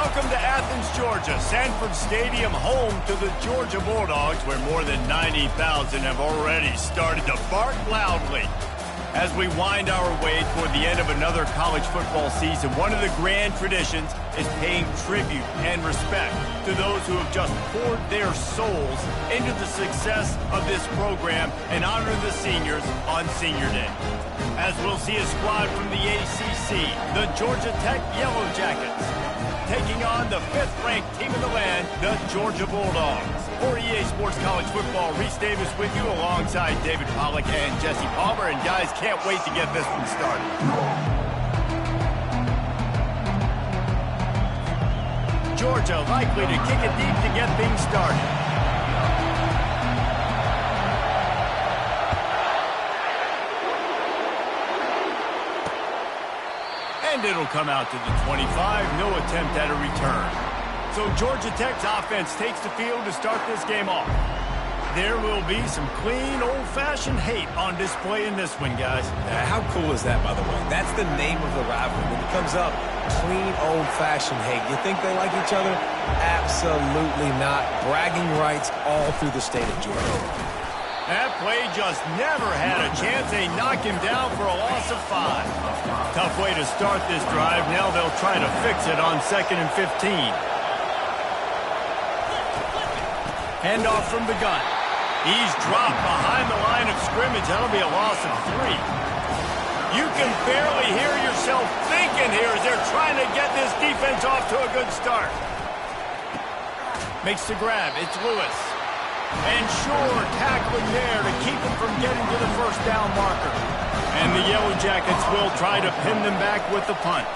Welcome to Athens, Georgia, Sanford Stadium, home to the Georgia Bulldogs, where more than 90,000 have already started to bark loudly. As we wind our way toward the end of another college football season, one of the grand traditions is paying tribute and respect to those who have just poured their souls into the success of this program and honor the seniors on Senior Day. As we'll see a squad from the ACC, the Georgia Tech Yellow Jackets, taking on the 5th-ranked team in the land, the Georgia Bulldogs. For EA Sports College Football, Reese Davis with you alongside David Pollack and Jesse Palmer. And guys, can't wait to get this one started. Georgia likely to kick it deep to get things started. And it'll come out to the 25. No attempt at a return. So Georgia Tech's offense takes the field to start this game off. There will be some clean, old-fashioned hate on display in this one, guys. How cool is that, by the way? That's the name of the rivalry. When it comes up, clean, old-fashioned hate. You think they like each other? Absolutely not. Bragging rights all through the state of Georgia. That play just never had a chance. They knock him down for a loss of 5. Tough way to start this drive. Now they'll try to fix it on 2nd and 15. Handoff from the gun. He's dropped behind the line of scrimmage. That'll be a loss of 3. You can barely hear yourself thinking here as they're trying to get this defense off to a good start. Makes the grab. It's Lewis. And Shore tackling there to keep him from getting to the first down marker. And the Yellow Jackets will try to pin them back with the punt.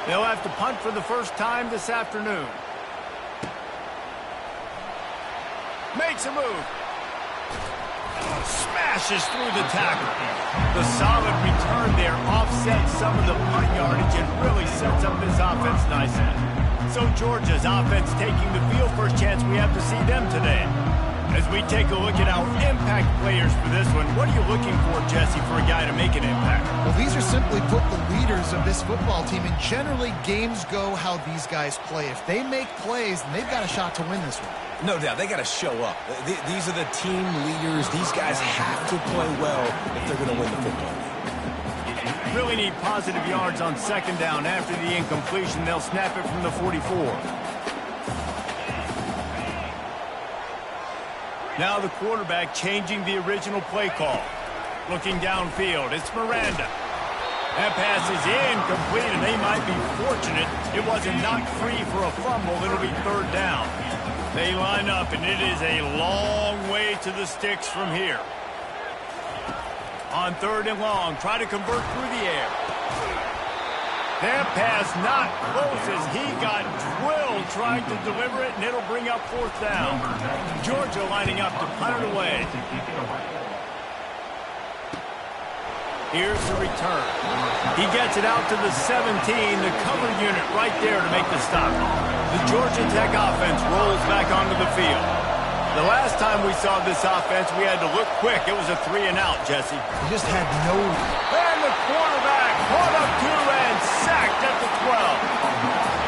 They'll have to punt for the first time this afternoon. Makes a move. Smashes through the tackle. The solid return there offsets some of the punt yardage and really sets up this offense nicely. So Georgia's offense taking the field. First chance we have to see them today. As we take a look at our impact players for this one, what are you looking for, Jesse, for a guy to make an impact? Well, these are simply put the leaders of this football team, and generally games go how these guys play. If they make plays, then they've got a shot to win this one. No doubt, they got to show up. These are the team leaders. These guys have to play well if they're going to win the football game. Really need positive yards on 2nd down. After the incompletion, they'll snap it from the 44. Now the quarterback changing the original play call. Looking downfield, it's Miranda. That pass is incomplete, and they might be fortunate it wasn't knocked free for a fumble. It'll be 3rd down. They line up, and it is a long way to the sticks from here. On 3rd and long, try to convert through the air. That pass not close as he got drilled trying to deliver it, and it'll bring up 4th down. Georgia lining up to punt it away. Here's the return. He gets it out to the 17, the cover unit right there to make the stop. The Georgia Tech offense rolls back onto the field. The last time we saw this offense, we had to look quick. It was a 3-and-out, Jesse. They just had no... And the quarterback caught up to and sacked at the 12.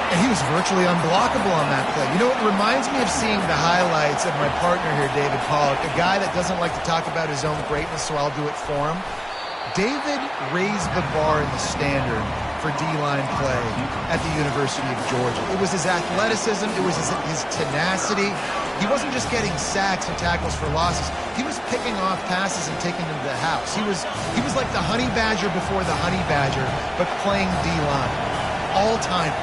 And he was virtually unblockable on that play. You know, it reminds me of seeing the highlights of my partner here, David Pollack, a guy that doesn't like to talk about his own greatness, so I'll do it for him. David raised the bar in the standard for D-line play at the University of Georgia. It was his athleticism. It was his tenacity. He wasn't just getting sacks and tackles for losses. He was picking off passes and taking them to the house. He was like the Honey Badger before the Honey Badger, but playing D-line. All-time.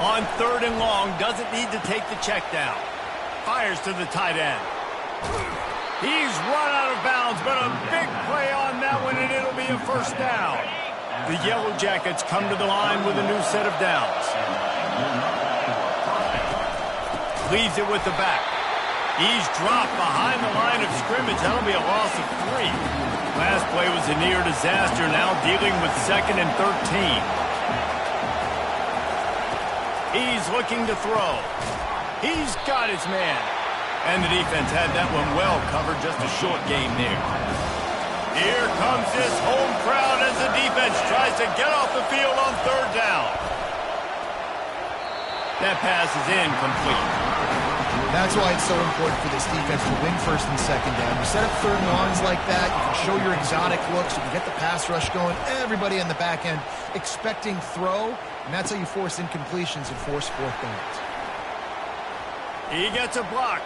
On 3rd and long, doesn't need to take the check down. Fires to the tight end. He's run out of bounds, but a big play on that one, and it'll be a 1st down. The Yellow Jackets come to the line with a new set of downs. Leaves it with the back. He's dropped behind the line of scrimmage. That'll be a loss of 3. Last play was a near disaster, now dealing with 2nd and 13. He's looking to throw. He's got his man. And the defense had that one well covered, just a short game there. Here comes this home crowd as the defense tries to get off the field on 3rd down. That pass is incomplete. That's why it's so important for this defense to win first and second down. You set up third and longs like that, you can show your exotic looks, you can get the pass rush going, everybody on the back end expecting throw, and that's how you force incompletions and force fourth downs. He gets a block.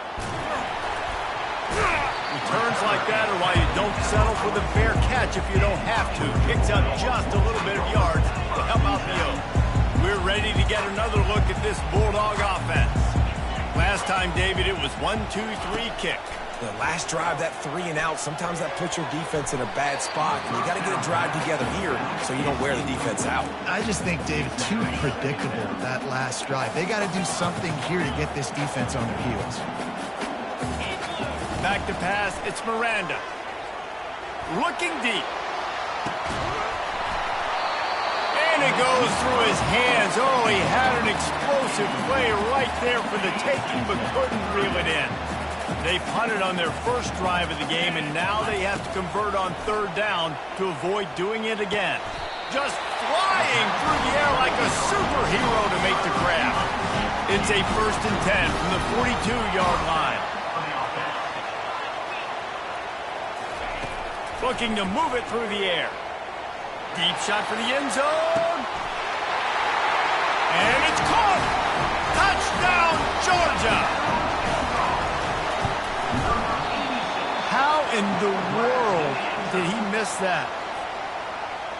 Returns like that are why you don't settle for the fair catch if you don't have to. Picks up just a little bit of yards to help out the Oaks. We're ready to get another look at this Bulldog offense. Last time, David, it was 1-2-3 kick. The last drive, that 3 and out, sometimes that puts your defense in a bad spot. And you got to get a drive together here so you don't wear the defense out. I just think, David, too predictable, that last drive. They got to do something here to get this defense on their heels. Back to pass, it's Miranda. Looking deep. And it goes through his hands. Oh, he had an explosive play right there for the taking, but couldn't reel it in. They punted on their first drive of the game, and now they have to convert on third down to avoid doing it again. Just flying through the air like a superhero to make the grab. It's a 1st and 10 from the 42-yard line. Looking to move it through the air. Deep shot for the end zone. And it's caught. Touchdown, Georgia. How in the world did he miss that?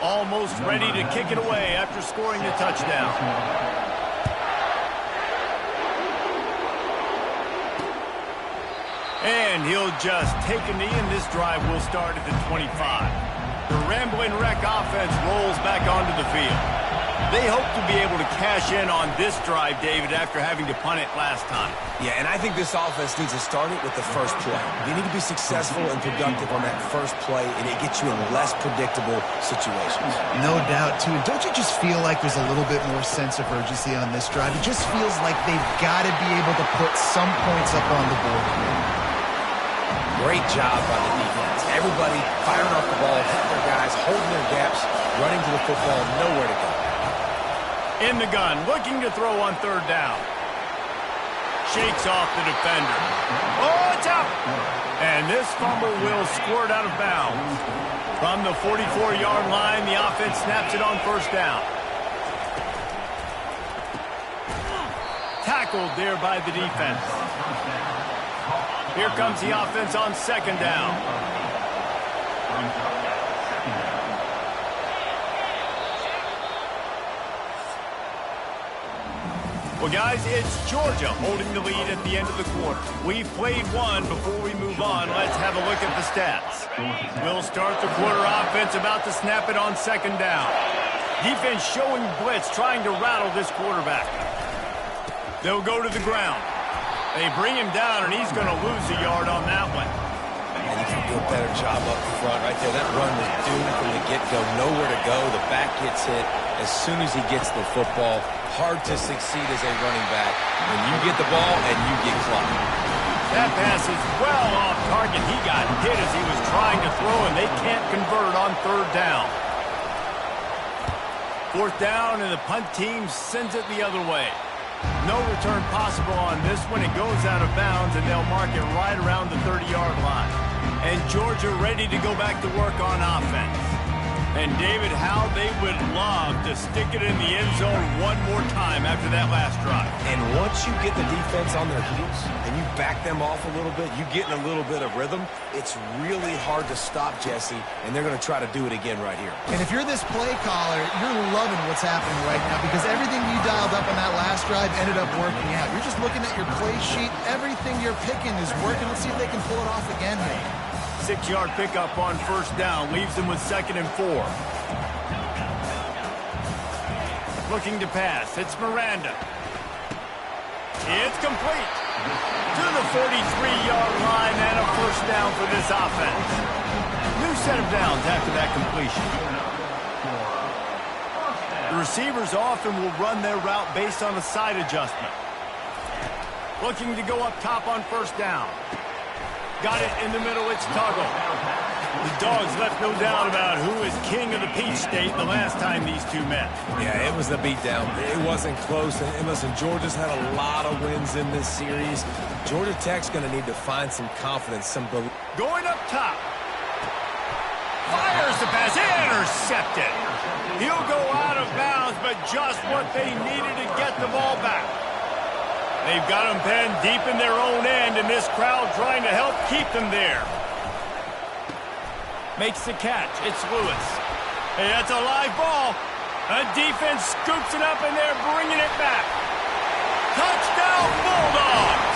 Almost ready to kick it away after scoring the touchdown. And he'll just take a knee, and this drive will start at the 25. The Ramblin' Wreck offense rolls back onto the field. They hope to be able to cash in on this drive, David, after having to punt it last time. Yeah, and I think this offense needs to start it with the first play. You need to be successful and productive on that first play, and it gets you in less predictable situations. No doubt, too. Don't you just feel like there's a little bit more sense of urgency on this drive? It just feels like they've got to be able to put some points up on the board here. Great job by the defense. Everybody firing off the ball, hitting their guys, holding their gaps, running to the football, nowhere to go. In the gun, looking to throw on third down. Shakes off the defender. Oh, it's out! And this fumble will squirt out of bounds. From the 44-yard line, the offense snaps it on first down. Tackled there by the defense. Here comes the offense on second down. Well, guys, it's Georgia holding the lead at the end of the quarter. We've played one. Before we move on, let's have a look at the stats. We'll start the quarter offense about to snap it on second down. Defense showing blitz, trying to rattle this quarterback. They'll go to the ground. They bring him down, and he's going to lose a yard on that one. And you can do a better job up front right there. That run was doomed from the get-go. Nowhere to go. The back gets hit as soon as he gets the football. Hard to succeed as a running back when you get the ball and you get clocked. That pass is well off target. He got hit as he was trying to throw, and they can't convert on third down. Fourth down, and the punt team sends it the other way. No return possible on this one. It goes out of bounds, and they'll mark it right around the 30-yard line. And Georgia ready to go back to work on offense. And, David, how they would love to stick it in the end zone one more time after that last drive. And once you get the defense on their heels and you back them off a little bit, you get in a little bit of rhythm, it's really hard to stop Jesse, and they're going to try to do it again right here. And if you're this play caller, you're loving what's happening right now because everything you dialed up on that last drive ended up working out. You're just looking at your play sheet. Everything you're picking is working. Let's see if they can pull it off again here. 6-yard pickup on first down. Leaves them with 2nd and 4. Looking to pass. It's Miranda. It's complete. To the 43-yard line and a first down for this offense. New set of downs after that completion. The receivers often will run their route based on a side adjustment. Looking to go up top on first down. Got it in the middle, it's Tuggle. The Dogs left no doubt about who is king of the Peach State the last time these two met. Yeah, it was a beatdown. It wasn't close. And listen, Georgia's had a lot of wins in this series. Georgia Tech's going to need to find some confidence, some belief. Going up top. Fires the pass. Intercepted. He'll go out of bounds, but just what they needed to get the ball back. They've got them penned deep in their own end, and this crowd trying to help keep them there. Makes the catch. It's Lewis. Hey, that's a live ball. A defense scoops it up, and they're bringing it back. Touchdown, Bulldogs.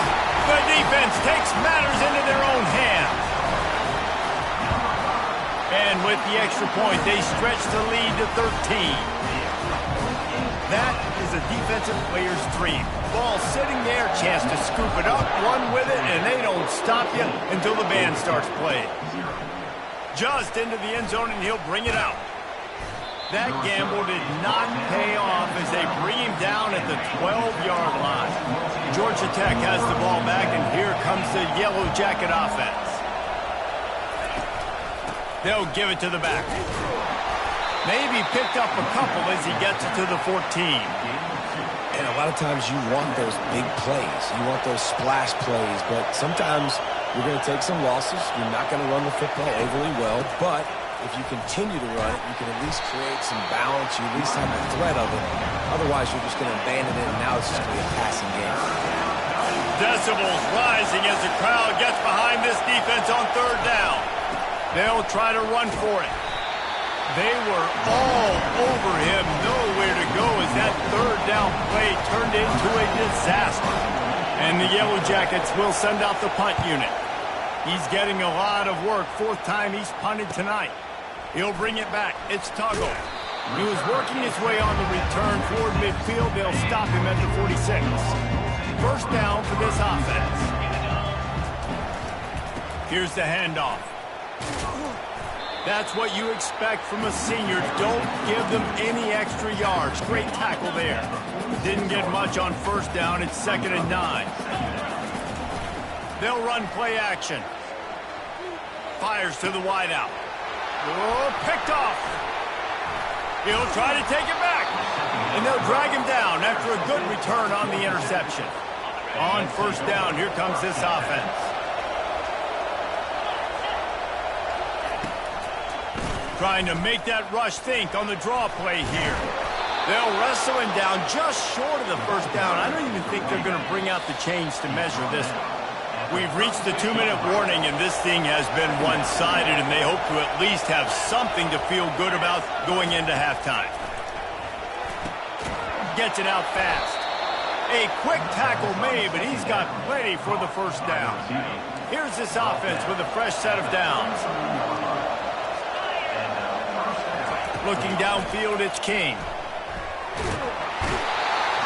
The defense takes matters into their own hands. And with the extra point, they stretch the lead to 13. That is a defensive player's dream. Ball sitting there, chance to scoop it up, run with it, and they don't stop you until the band starts playing. Just into the end zone, and he'll bring it out. That gamble did not pay off as they bring him down at the 12-yard line. Georgia Tech has the ball back, and here comes the Yellow Jacket offense. They'll give it to the back. Maybe picked up a couple as he gets it to the 14. And a lot of times you want those big plays. You want those splash plays. But sometimes you're going to take some losses. You're not going to run the football overly well. But if you continue to run it, you can at least create some balance. You at least have the threat of it. Otherwise, you're just going to abandon it, and now it's just going to be a passing game. Decibels rising as the crowd gets behind this defense on third down. They'll try to run for it. They were all over him, nowhere to go as that third down play turned into a disaster. And the Yellow Jackets will send out the punt unit. He's getting a lot of work. Fourth time he's punted tonight. He'll bring it back. It's Tuggle. He was working his way on the return toward midfield. They'll stop him at the 46. First down for this offense. Here's the handoff. That's what you expect from a senior. Don't give them any extra yards. Great tackle there. Didn't get much on first down. It's 2nd and 9. They'll run play action. Fires to the wideout. Oh, picked off. He'll try to take it back. And they'll drag him down after a good return on the interception. On first down, here comes this offense. Trying to make that rush think on the draw play here. They'll wrestle him down just short of the first down. I don't even think they're going to bring out the chains to measure this one. We've reached the 2-minute warning, and this thing has been one-sided, and they hope to at least have something to feel good about going into halftime. Gets it out fast. A quick tackle made, but he's got plenty for the first down. Here's this offense with a fresh set of downs. Looking downfield, it's King.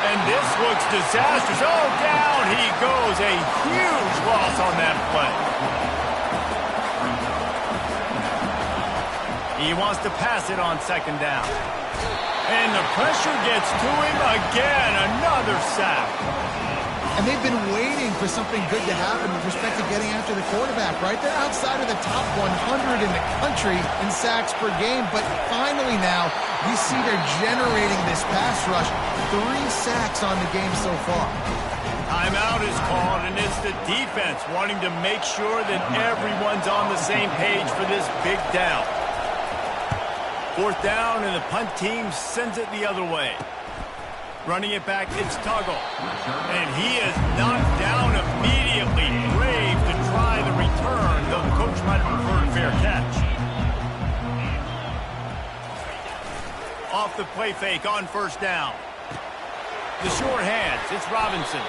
And this looks disastrous. Oh, down he goes. A huge loss on that play. He wants to pass it on 2nd down. And the pressure gets to him again. Another sack. And they've been waiting for something good to happen with respect to getting after the quarterback, right? They're outside of the top 100 in the country in sacks per game, but finally now you see they're generating this pass rush. 3 sacks on the game so far. Timeout is called, and it's the defense wanting to make sure that everyone's on the same page for this big down. 4th down, and the punt team sends it the other way. Running it back, it's Tuggle. And he is knocked down immediately. Brave to try the return, though the coach might have preferred a fair catch. Off the play fake on first down. The short hands, it's Robinson.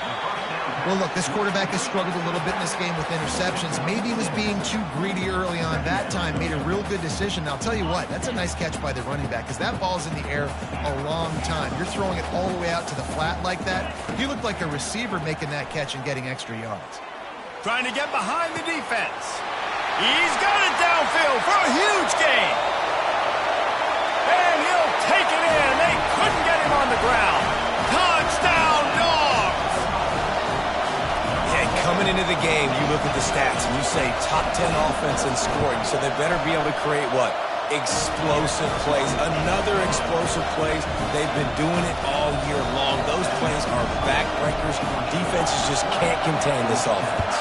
Well, look, this quarterback has struggled a little bit in this game with interceptions. Maybe he was being too greedy early on. That time made a real good decision. Now, I'll tell you what, that's a nice catch by the running back because that ball's in the air a long time. You're throwing it all the way out to the flat like that. You look like a receiver making that catch and getting extra yards. Trying to get behind the defense. He's got it downfield for a huge gain. And he'll take it in. They couldn't get him on the ground. Touchdown, Dogs! Yeah, coming into the game, you look at the stats. stats and you say top 10 offense in scoring, so they better be able to create what? Explosive plays. Another explosive plays. They've been doing it all year long. Those plays are backbreakers. Defenses just can't contain this offense.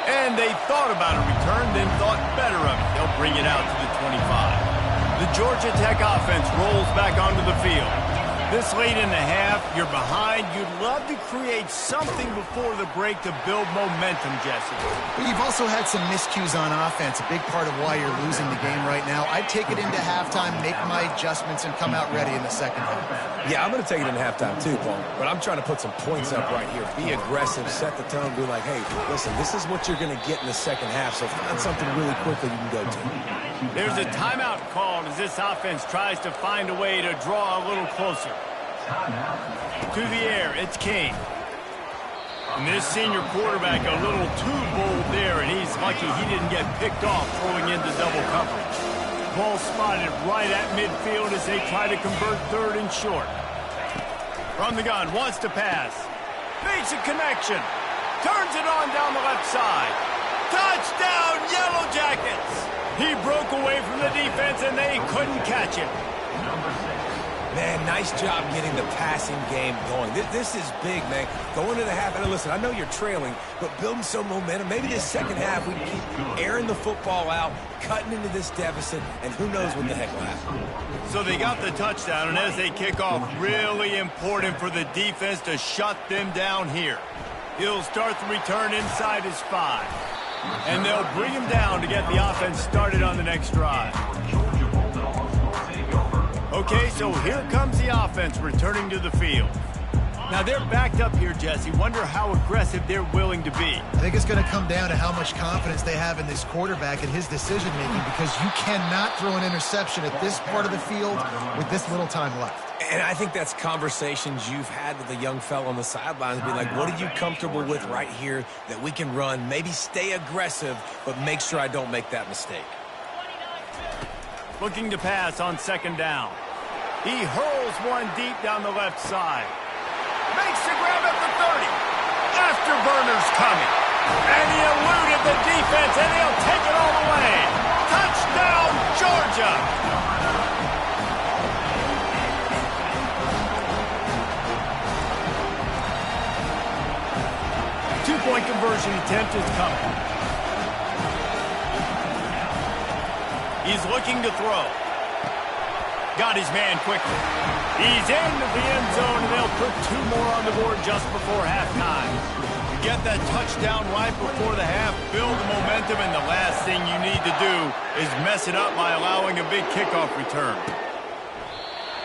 And they thought about a return, then thought better of it. They'll bring it out to the 25. The Georgia Tech offense rolls back onto the field. This late in the half, you're behind. You'd love to create something before the break to build momentum, Jesse. But you've also had some miscues on offense, a big part of why you're losing the game right now. I'd take it into halftime, make my adjustments, and come out ready in the second half. Yeah, I'm going to take it into halftime too, Paul. But I'm trying to put some points up right here. Be aggressive, set the tone, be like, hey, listen, this is what you're going to get in the second half, so find something really quickly you can go to. There's a timeout called as this offense tries to find a way to draw a little closer. To the air, it's King. And this senior quarterback a little too bold there, and he's lucky he didn't get picked off throwing into double coverage. Ball spotted right at midfield as they try to convert third and short. From the gun, wants to pass. Makes a connection. Turns it on down the left side. Touchdown, Yellow Jackets! He broke away from the defense, and they couldn't catch him. Man, nice job getting the passing game going. This is big, man. Going to the half, and listen, I know you're trailing, but building some momentum. Maybe this second half we can keep airing the football out, cutting into this deficit, and who knows what the heck will happen. So they got the touchdown, and as they kick off, really important for the defense to shut them down here. He'll start the return inside his 5. And they'll bring him down to get the offense started on the next drive. Okay, so here comes the offense returning to the field. Now they're backed up here, Jesse. Wonder how aggressive they're willing to be. I think it's going to come down to how much confidence they have in this quarterback and his decision-making, because you cannot throw an interception at this part of the field with this little time left. And I think that's conversations you've had with a young fellow on the sidelines, be like, what are you comfortable with right here that we can run? Maybe stay aggressive, but make sure I don't make that mistake. Looking to pass on second down. He hurls one deep down the left side. Makes the grab at the 30. Afterburner's coming. And he eluded the defense, and he'll take it all the way. Touchdown, Georgia! Two-point conversion attempt is coming. He's looking to throw. Got his man quickly. He's into the end zone, and they'll put 2 more on the board just before halftime. You get that touchdown right before the half, build the momentum, and the last thing you need to do is mess it up by allowing a big kickoff return.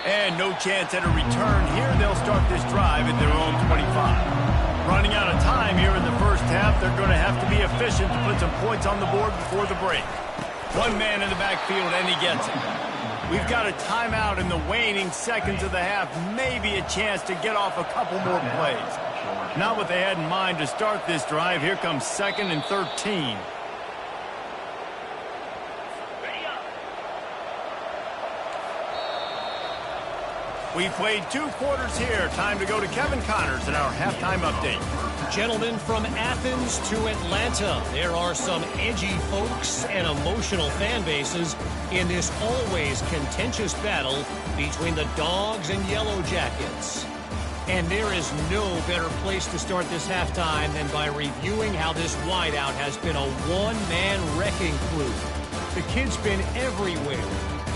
And no chance at a return here. They'll start this drive at their own 25. Running out of time here in the first half, they're going to have to be efficient to put some points on the board before the break. One man in the backfield, and he gets it. We've got a timeout in the waning seconds of the half. Maybe a chance to get off a couple more plays. Not what they had in mind to start this drive. Here comes 2nd and 13. We've played 2 quarters here. Time to go to Kevin Connors in our halftime update. Gentlemen, from Athens to Atlanta, there are some edgy folks and emotional fan bases in this always contentious battle between the Dogs and Yellow Jackets. And there is no better place to start this halftime than by reviewing how this wideout has been a one-man wrecking crew. The kid's been everywhere,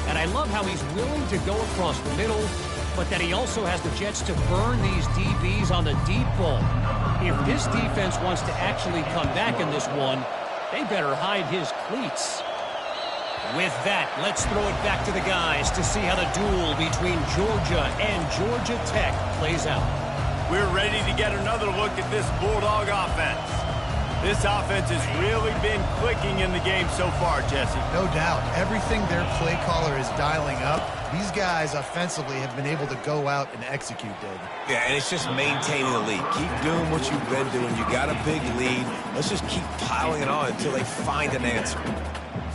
and I love how he's willing to go across the middle, but that he also has the jets to burn these DBs on the deep ball. If this defense wants to actually come back in this one, they better hide his cleats. With that, let's throw it back to the guys to see how the duel between Georgia and Georgia Tech plays out. We're ready to get another look at this Bulldog offense. This offense has really been clicking in the game so far, Jesse. No doubt. Everything their play caller is dialing up, these guys offensively have been able to go out and execute, David. Yeah, and it's just maintaining the lead. Keep doing what you've been doing. You got a big lead. Let's just keep piling it on until they find an answer.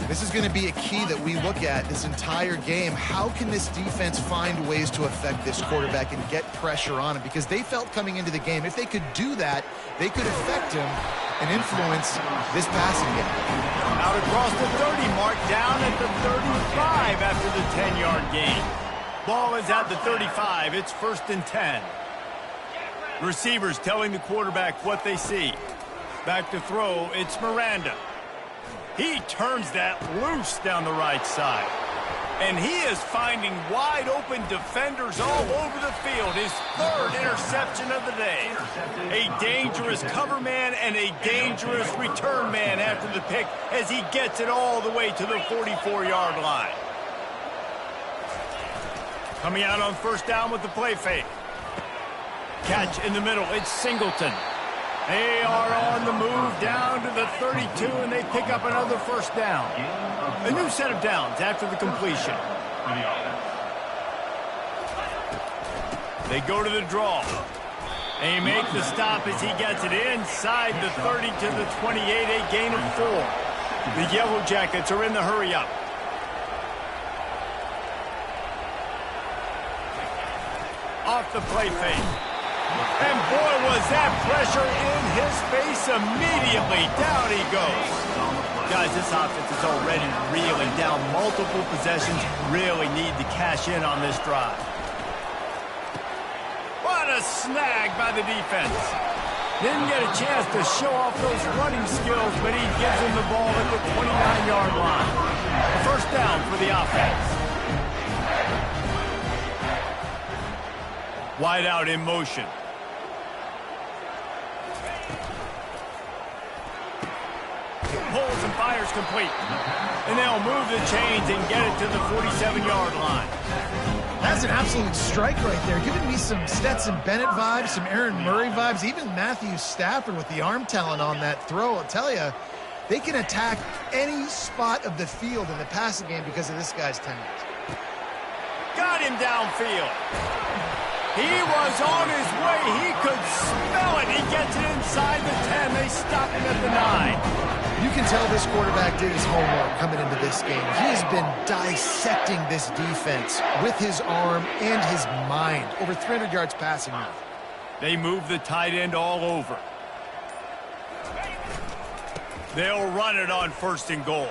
This is going to be a key that we look at this entire game. How can this defense find ways to affect this quarterback and get pressure on him? Because they felt coming into the game, if they could do that, they could affect him and influence this passing game. Out across the 30 mark, down at the 35 after the 10-yard gain. Ball is at the 35. It's 1st and 10. Receivers telling the quarterback what they see. Back to throw, it's Miranda. He turns that loose down the right side. And he is finding wide open defenders all over the field. His 3rd interception of the day. A dangerous cover man and a dangerous return man after the pick as he gets it all the way to the 44-yard line. Coming out on 1st down with the play fake. Catch in the middle, it's Singleton. They are on the move down to the 32, and they pick up another 1st down. A new set of downs after the completion. They go to the draw. They make the stop as he gets it inside the 30 to the 28, a gain of 4. The Yellow Jackets are in the hurry-up. Off the play fake. And boy, was that pressure in his face immediately. Down he goes. Guys, this offense is already reeling down multiple possessions. Really need to cash in on this drive. What a snag by the defense. Didn't get a chance to show off those running skills, but he gives him the ball at the 29-yard line. A 1st down for the offense. Wide out in motion. Pulls and fires complete. And they'll move the chains and get it to the 47-yard line. That's an absolute strike right there. Giving me some Stetson Bennett vibes, some Aaron Murray vibes, even Matthew Stafford with the arm talent on that throw. I'll tell you, they can attack any spot of the field in the passing game because of this guy's talent. Got him downfield. He was on his way. He could smell it. He gets it inside the 10. They stop him at the 9. You can tell this quarterback did his homework coming into this game. He has been dissecting this defense with his arm and his mind. Over 300 yards passing now. They move the tight end all over. They'll run it on 1st and goal.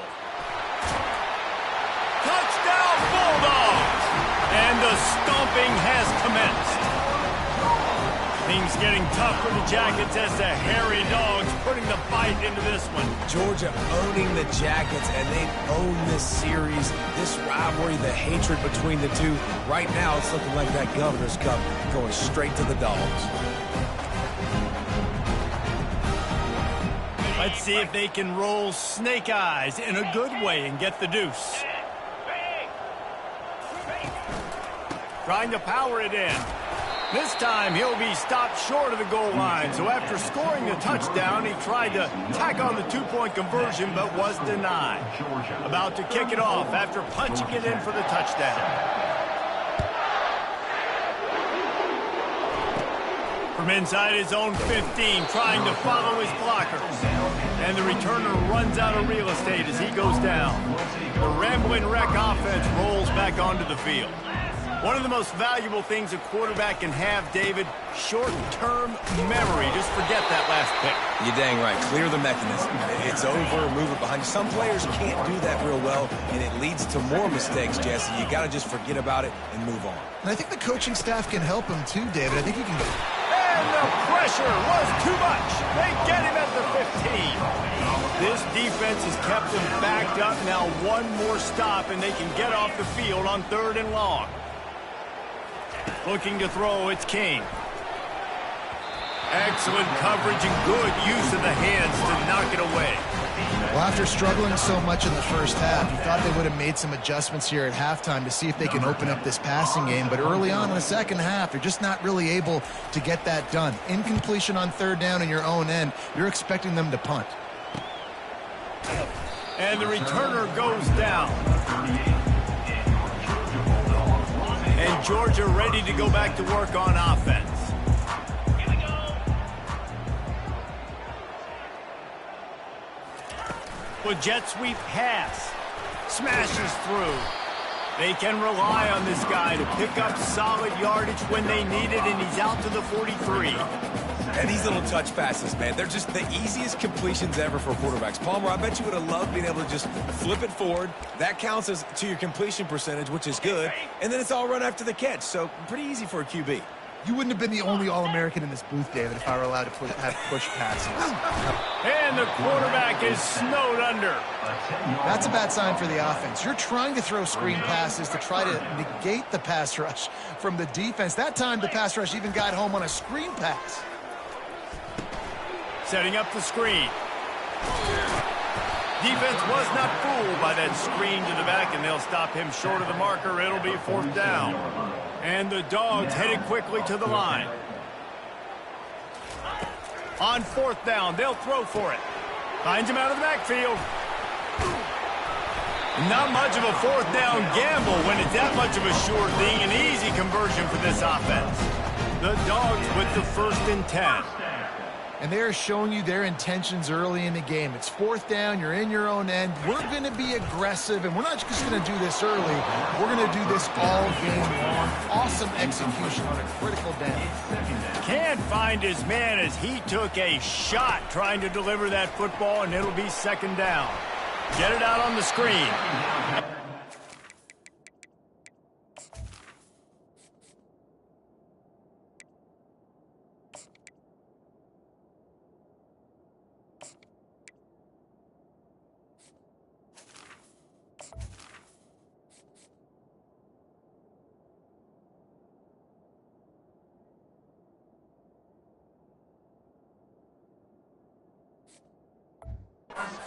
Touchdown Bulldogs! And the stomping has commenced. Things getting tough for the Jackets as the hairy dogs putting the bite into this one. Georgia owning the Jackets, and they've owned this series, this rivalry, the hatred between the two. Right now, it's looking like that Governor's Cup going straight to the Dogs. Let's see if they can roll snake eyes in a good way and get the deuce. Trying to power it in. This time he'll be stopped short of the goal line. So after scoring the touchdown, he tried to tack on the 2-point conversion but was denied. About to kick it off after punching it in for the touchdown. From inside his own 15, trying to follow his blockers. And the returner runs out of real estate as he goes down. The Rambling Wreck offense rolls back onto the field. One of the most valuable things a quarterback can have, David, short-term memory. Just forget that last pick. You're dang right. Clear the mechanism. It's over, move it behind you. Some players can't do that real well, and it leads to more mistakes, Jesse. You got to just forget about it and move on. And I think the coaching staff can help him too, David. I think he can. And the pressure was too much. They get him at the 15. This defense has kept them backed up. Now one more stop, and they can get off the field on 3rd and long. Looking to throw, it's King. Excellent coverage and good use of the hands to knock it away. Well, after struggling so much in the first half, you thought they would have made some adjustments here at halftime to see if they can open up this passing game. But early on in the second half, they're just not really able to get that done. Incompletion on 3rd down in your own end, you're expecting them to punt. And the returner goes down. And Georgia ready to go back to work on offense. Well, jet sweep pass. Smashes through. They can rely on this guy to pick up solid yardage when they need it, and he's out to the 43. And these little touch passes, man, they're just the easiest completions ever for quarterbacks. Palmer, I bet you would have loved being able to just flip it forward. That counts as to your completion percentage, which is good. And then it's all run after the catch, so pretty easy for a QB. You wouldn't have been the only All-American in this booth, David, if I were allowed to have push passes. And the quarterback is snowed under. That's a bad sign for the offense. You're trying to throw screen passes to try to negate the pass rush from the defense. That time, the pass rush even got home on a screen pass. Setting up the screen. Defense was not fooled by that screen to the back, and they'll stop him short of the marker. It'll be 4th down. And the Dogs headed quickly to the line. On 4th down, they'll throw for it. Finds him out of the backfield. Not much of a 4th down gamble when it's that much of a sure thing. An easy conversion for this offense. The Dogs with the 1st and 10. And they're showing you their intentions early in the game. It's 4th down, you're in your own end. We're going to be aggressive, and we're not just going to do this early. We're going to do this all game long. Awesome execution on a critical down. Can't find his man as he took a shot trying to deliver that football, and it'll be 2nd down. Get it out on the screen.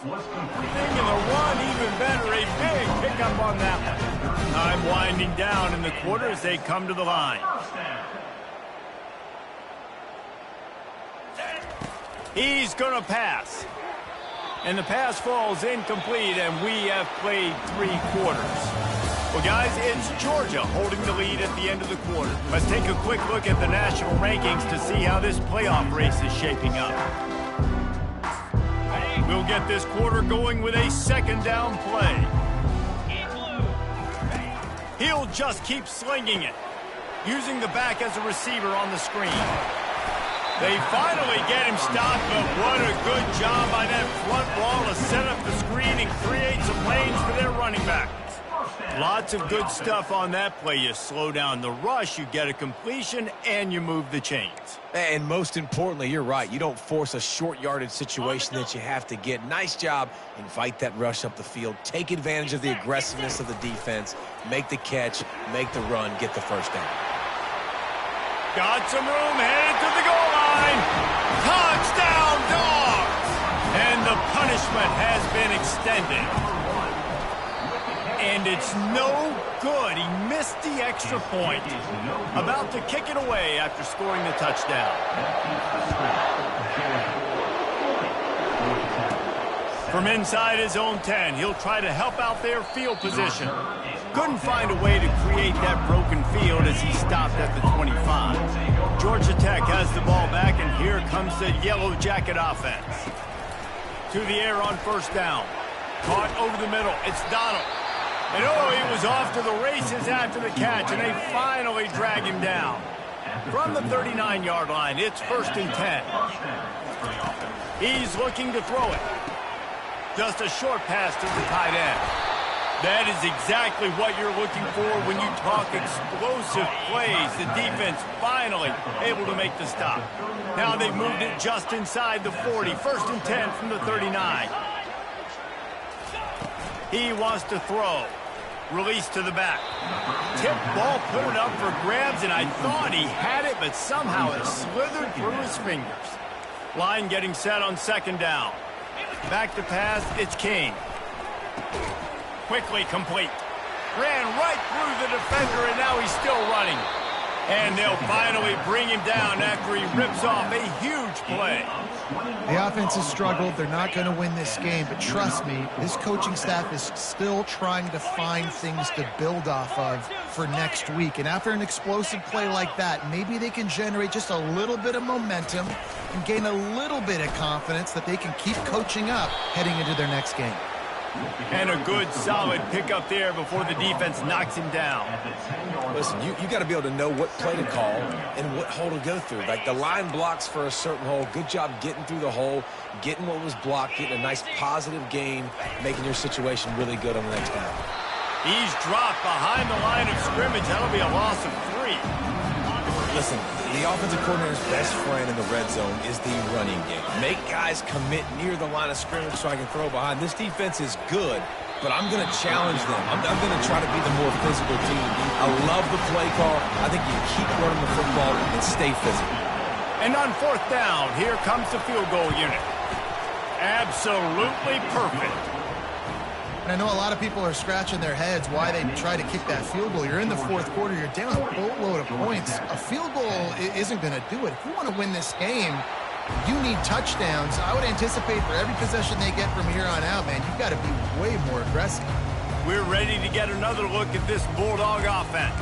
Thinking the run even better. A big pickup on that one. Time winding down in the quarter as they come to the line. He's going to pass. And the pass falls incomplete, and we have played 3 quarters. Well, guys, it's Georgia holding the lead at the end of the quarter. Let's take a quick look at the national rankings to see how this playoff race is shaping up. We'll get this quarter going with a 2nd down play. He'll just keep slinging it, using the back as a receiver on the screen. They finally get him stopped, but what a good job by that front wall to set up the screen and create some lanes for their running back. Lots of good stuff on that play. You slow down the rush, you get a completion, and you move the chains. And most importantly, you're right. You don't force a short yardage situation that you have to get. Nice job. Invite that rush up the field. Take advantage of the aggressiveness of the defense. Make the catch. Make the run. Get the 1st down. Got some room. Headed to the goal line. Touchdown, Dogs! And the punishment has been extended. And it's no good. He missed the extra point. About to kick it away after scoring the touchdown. From inside his own 10, he'll try to help out their field position. Couldn't find a way to create that broken field as he stopped at the 25. Georgia Tech has the ball back, and here comes the Yellow Jacket offense. To the air on 1st down. Caught over the middle. It's Donald. And oh, he was off to the races after the catch, and they finally drag him down. From the 39-yard line, it's 1st and 10. He's looking to throw it. Just a short pass to the tight end. That is exactly what you're looking for when you talk explosive plays. The defense finally able to make the stop. Now they've moved it just inside the 40. 1st and 10 from the 39. He wants to throw. Release to the back. Tip ball, put it up for grabs, and I thought he had it, but somehow it slithered through his fingers. Line getting set on 2nd down. Back to pass, it's King. Quickly complete. Ran right through the defender, and now he's still running. And they'll finally bring him down after he rips off a huge play. The offense has struggled. They're not going to win this game, but trust me, this coaching staff is still trying to find things to build off of for next week. And after an explosive play like that, maybe they can generate just a little bit of momentum and gain a little bit of confidence that they can keep coaching up heading into their next game. And a good, solid pickup there before the defense knocks him down. Listen, you got to be able to know what play to call and what hole to go through. Like the line blocks for a certain hole. Good job getting through the hole, getting what was blocked, getting a nice positive gain, making your situation really good on the next down. He's dropped behind the line of scrimmage. That'll be a loss of 3. Listen, the offensive coordinator's best friend in the red zone is the running game. Make guys commit near the line of scrimmage so I can throw behind. This defense is good, but I'm going to challenge them. I'm going to try to be the more physical team. I love the play call. I think you keep running the football and stay physical. And on 4th down, here comes the field goal unit. Absolutely perfect. And I know a lot of people are scratching their heads why they try to kick that field goal. You're in the 4th quarter. You're down a boatload of points. A field goal isn't going to do it. If you want to win this game, you need touchdowns. I would anticipate for every possession they get from here on out, man, you've got to be way more aggressive. We're ready to get another look at this Bulldog offense.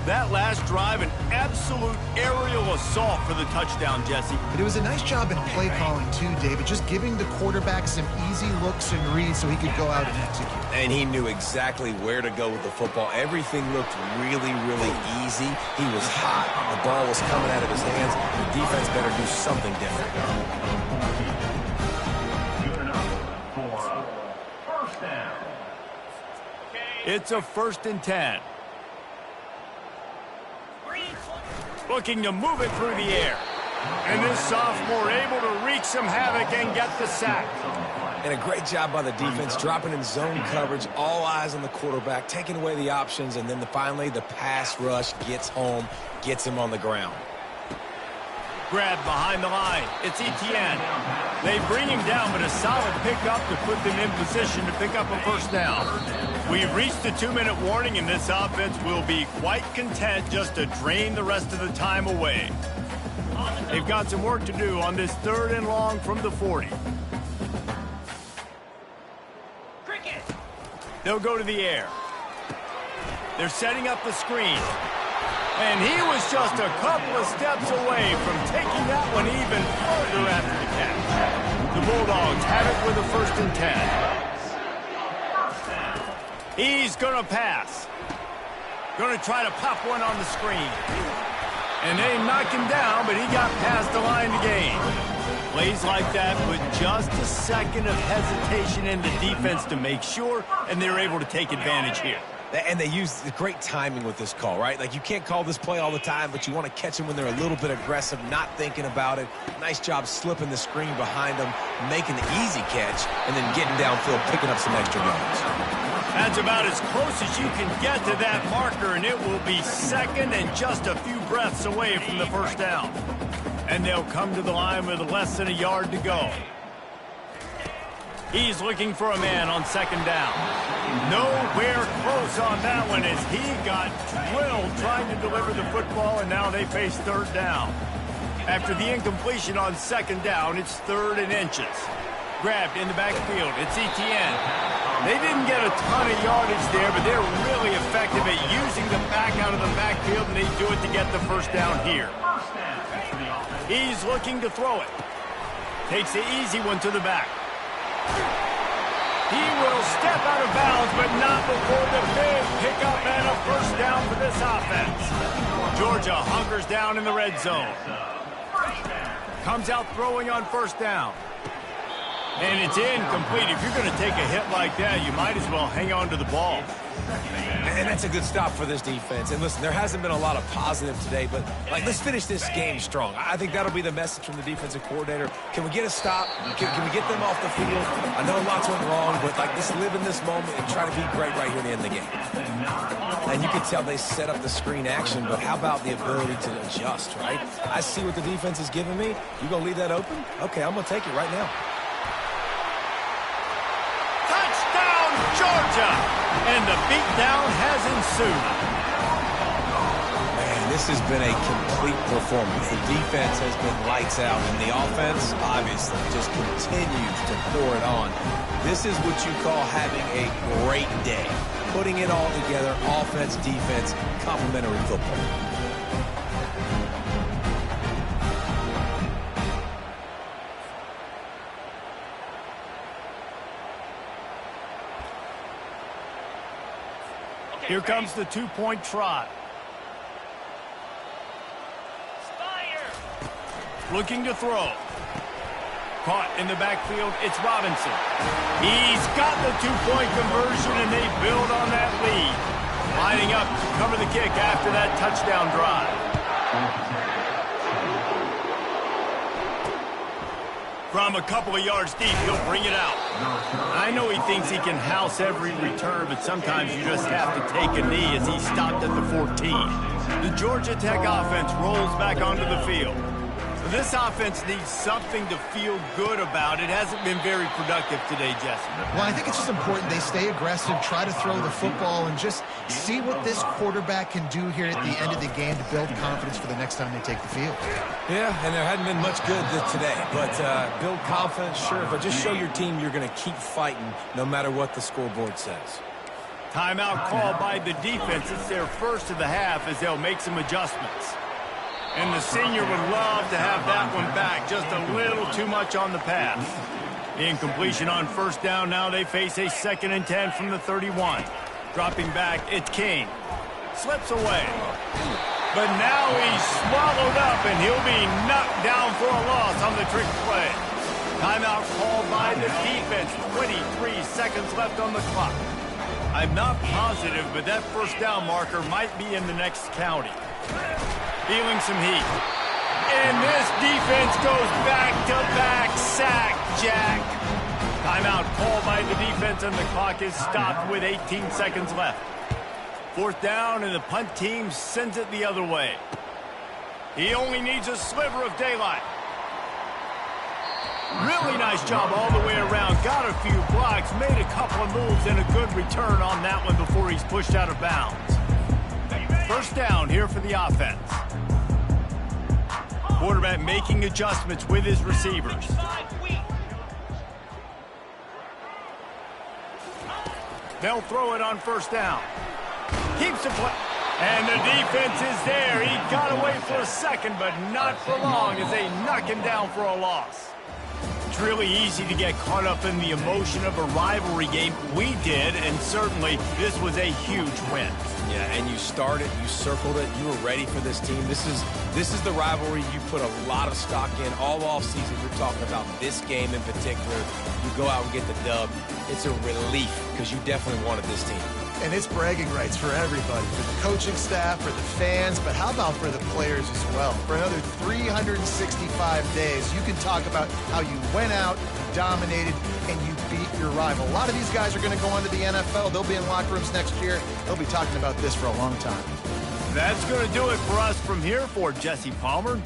That last drive, an absolute aerial assault for the touchdown, Jesse. But it was a nice job in play calling too, David, just giving the quarterback some easy looks and reads so he could go out and execute. And he knew exactly where to go with the football. Everything looked really, really easy. He was hot. The ball was coming out of his hands. The defense better do something different. It's a 1st and 10. Looking to move it through the air. And this sophomore able to wreak some havoc and get the sack. And a great job by the defense, dropping in zone coverage, all eyes on the quarterback, taking away the options, and then finally the pass rush gets home, gets him on the ground. Grabbed behind the line. It's Etienne. They bring him down, but a solid pickup to put them in position to pick up a 1st down. We've reached the 2-minute warning, and this offense will be quite content just to drain the rest of the time away. They've got some work to do on this 3rd and long from the 40. They'll go to the air. They're setting up the screen. And he was just a couple of steps away from taking that one even further after the catch. The Bulldogs have it with a 1st and 10. He's going to pass. Going to try to pop one on the screen. And they knocked him down, but he got past the line to gain. Plays like that with just a second of hesitation in the defense to make sure, and they're able to take advantage here. And they use great timing with this call, right? Like, you can't call this play all the time, but you want to catch them when they're a little bit aggressive, not thinking about it. Nice job slipping the screen behind them, making the easy catch, and then getting downfield, picking up some extra yards. That's about as close as you can get to that marker, and it will be 2nd and just a few breaths away from the 1st down. And they'll come to the line with less than a yard to go. He's looking for a man on 2nd down. Nowhere close on that one as he got drilled trying to deliver the football, and now they face 3rd down. After the incompletion on 2nd down, it's 3rd and inches. Grabbed in the backfield. It's Etienne. They didn't get a ton of yardage there, but they're really effective at using the back out of the backfield, and they do it to get the 1st down here. He's looking to throw it. Takes the easy one to the back. He will step out of bounds, but not before the big pickup and a 1st down for this offense. Georgia hunkers down in the red zone. Comes out throwing on 1st down. And it's incomplete. If you're going to take a hit like that, you might as well hang on to the ball. And that's a good stop for this defense. And listen, there hasn't been a lot of positive today, but let's finish this game strong. I think that'll be the message from the defensive coordinator. Can we get a stop? Can we get them off the field? I know lots went wrong, but let's live in this moment and try to be great right here at the end of the game. And you can tell they set up the screen action, but how about the ability to adjust, right? I see what the defense is giving me. You gonna leave that open? Okay, I'm gonna take it right now. Touchdown, Georgia! And the beatdown has ensued. Man, This has been a complete performance. The defense has been lights out, and the offense, obviously, just continues to pour it on. This is what you call having a great day. Putting it all together, offense, defense, complementary football. Here comes the two-point trot. Looking to throw. Caught in the backfield, it's Robinson. He's got the two-point conversion, and they build on that lead. Lining up to cover the kick after that touchdown drive. From a couple of yards deep, he'll bring it out. I know he thinks he can house every return, but sometimes you just have to take a knee as he stopped at the 14. The Georgia Tech offense rolls back onto the field. This offense needs something to feel good about. It hasn't been very productive today, Jesse. Well, I think it's just important they stay aggressive, try to throw the football, and just see what this quarterback can do here at the end of the game to build confidence for the next time they take the field. Yeah, and there hadn't been much good today. But build confidence, sure, but just show your team you're going to keep fighting no matter what the scoreboard says. Timeout called by the defense. It's their first of the half as they'll make some adjustments. And the senior would love to have that one back. Just a little too much on the pass. Incompletion on first down. Now they face a 2nd and 10 from the 31. Dropping back, it's King. Slips away. But now he's swallowed up, and he'll be knocked down for a loss on the trick play. Timeout called by the defense. 23 seconds left on the clock. I'm not positive, but that first down marker might be in the next county. Feeling some heat. And this defense goes back-to-back sack, Jack. Timeout called by the defense, and the clock is stopped with 18 seconds left. 4th down, and the punt team sends it the other way. He only needs a sliver of daylight. Really nice job all the way around. Got a few blocks, made a couple of moves, and a good return on that one before he's pushed out of bounds. First down here for the offense. Quarterback making adjustments with his receivers. They'll throw it on first down. Keeps the play. And the defense is there. He got away for a second, but not for long as they knock him down for a loss. It's really easy to get caught up in the emotion of a rivalry game. We did, and certainly this was a huge win. Yeah, and you started, you circled it, you were ready for this team. This is the rivalry you put a lot of stock in all offseason. You're talking about this game in particular. You go out and get the dub. It's a relief because you definitely wanted this team. And it's bragging rights for everybody, for the coaching staff, for the fans, but how about for the players as well? For another 365 days, you can talk about how you went out, dominated, and you beat your rival. A lot of these guys are going to go on to the NFL. They'll be in locker rooms next year. They'll be talking about this for a long time. That's going to do it for us from here. For Jesse Palmer,